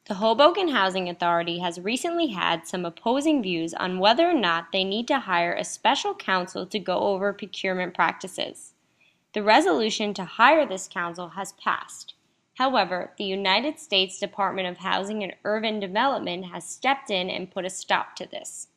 The Hoboken Housing Authority has recently had some opposing views on whether or not they need to hire a special counsel to go over procurement practices. The resolution to hire this counsel has passed. However, the United States Department of Housing and Urban Development has stepped in and put a stop to this.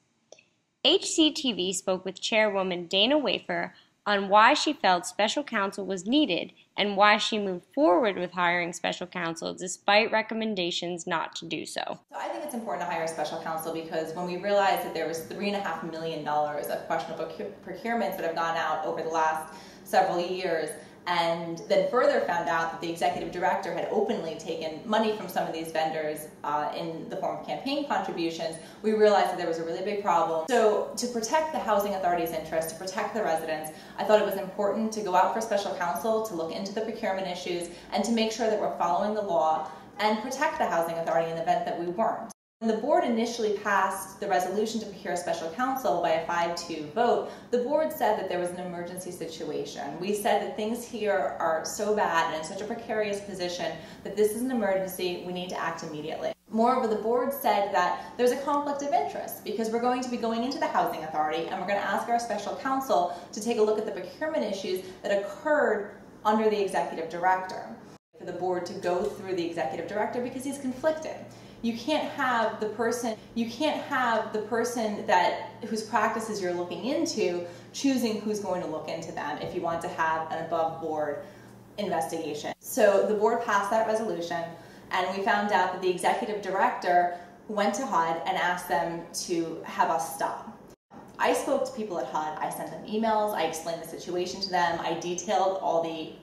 HCTV spoke with Chairwoman Dana Wefer on why she felt special counsel was needed and why she moved forward with hiring special counsel despite recommendations not to do so. So I think it's important to hire a special counsel because when we realized that there was $3.5 million of questionable procurements that have gone out over the last several years, and then further found out that the executive director had openly taken money from some of these vendors in the form of campaign contributions, we realized that there was a really big problem. So to protect the housing authority's interest, to protect the residents, I thought it was important to go out for special counsel, to look into the procurement issues, and to make sure that we're following the law and protect the housing authority in the event that we weren't. When the board initially passed the resolution to procure a special counsel by a 5-2 vote, the board said that there was an emergency situation. We said that things here are so bad and in such a precarious position that this is an emergency, we need to act immediately. Moreover, the board said that there's a conflict of interest because we're going to be going into the housing authority and we're going to ask our special counsel to take a look at the procurement issues that occurred under the executive director. For the board to go through the executive director because he's conflicted. You can't have the person whose practices you're looking into choosing who's going to look into them if you want to have an above board investigation. So the board passed that resolution and we found out that the executive director went to HUD and asked them to have us stop. I spoke to people at HUD, I sent them emails, I explained the situation to them, I detailed all the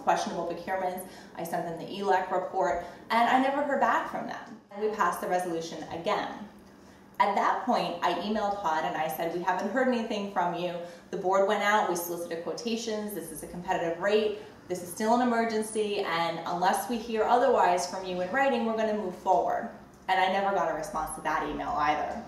questionable procurements, I sent them the ELEC report, and I never heard back from them. And we passed the resolution again. At that point, I emailed HUD and I said, we haven't heard anything from you. The board went out, we solicited quotations, this is a competitive rate, this is still an emergency, and unless we hear otherwise from you in writing, we're going to move forward. And I never got a response to that email either.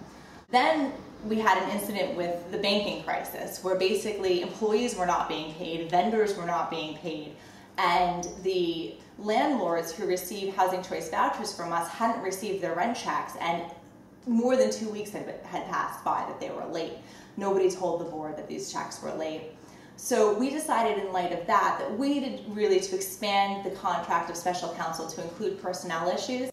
Then we had an incident with the banking crisis where basically employees were not being paid, vendors were not being paid, and the landlords who received housing choice vouchers from us hadn't received their rent checks, and more than 2 weeks had passed by that they were late. Nobody told the board that these checks were late. So we decided in light of that we needed really to expand the contract of special counsel to include personnel issues.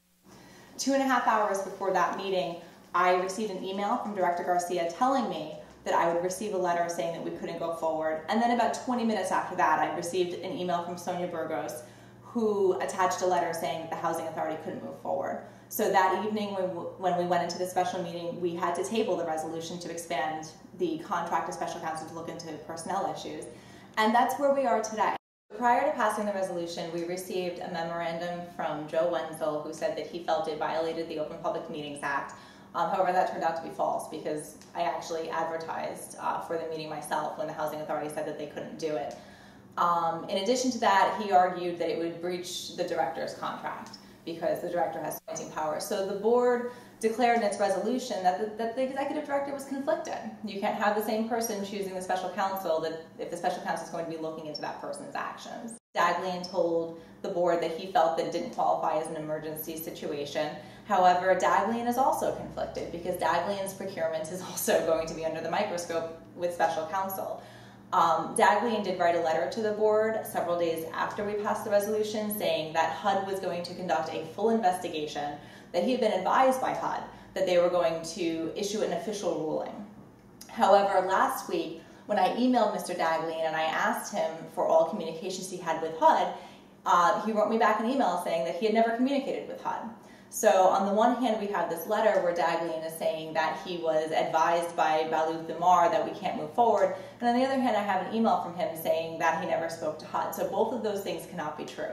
2.5 hours before that meeting, I received an email from Director Garcia telling me that I would receive a letter saying that we couldn't go forward. And then about 20 minutes after that, I received an email from Sonia Burgos, who attached a letter saying that the Housing Authority couldn't move forward. So that evening when we went into the special meeting, we had to table the resolution to expand the contract of special counsel to look into personnel issues. And that's where we are today. Prior to passing the resolution, we received a memorandum from Joe Wenzel who said that he felt it violated the Open Public Meetings Act. However, that turned out to be false because I actually advertised for the meeting myself when the Housing Authority said that they couldn't do it. In addition to that, he argued that it would breach the director's contract because the director has appointing powers. So the board declared in its resolution that the executive director was conflicted. You can't have the same person choosing the special counsel if the special counsel is going to be looking into that person's actions. Daglian told the board that he felt that it didn't qualify as an emergency situation. However, Daglian is also conflicted because Daglian's procurement is also going to be under the microscope with special counsel. Daglian did write a letter to the board several days after we passed the resolution saying that HUD was going to conduct a full investigation, that he had been advised by HUD that they were going to issue an official ruling. However, last week when I emailed Mr. Daglian and I asked him for all communications he had with HUD, he wrote me back an email saying that he had never communicated with HUD. So on the one hand, we have this letter where Daglian is saying that he was advised by Baluth Damar that we can't move forward, and on the other hand, I have an email from him saying that he never spoke to HUD. So both of those things cannot be true.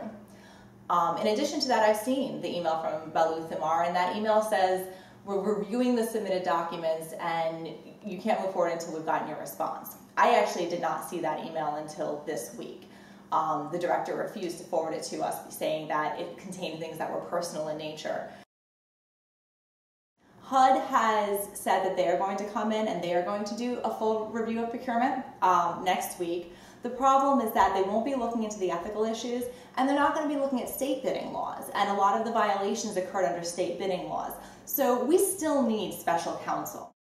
In addition to that, I've seen the email from Baluth Damar, and that email says, we're reviewing the submitted documents and you can't move forward until we've gotten your response. I actually did not see that email until this week. The director refused to forward it to us, saying that it contained things that were personal in nature. HUD has said that they are going to come in and they are going to do a full review of procurement next week. The problem is that they won't be looking into the ethical issues, and they're not going to be looking at state bidding laws, and a lot of the violations occurred under state bidding laws. So we still need special counsel.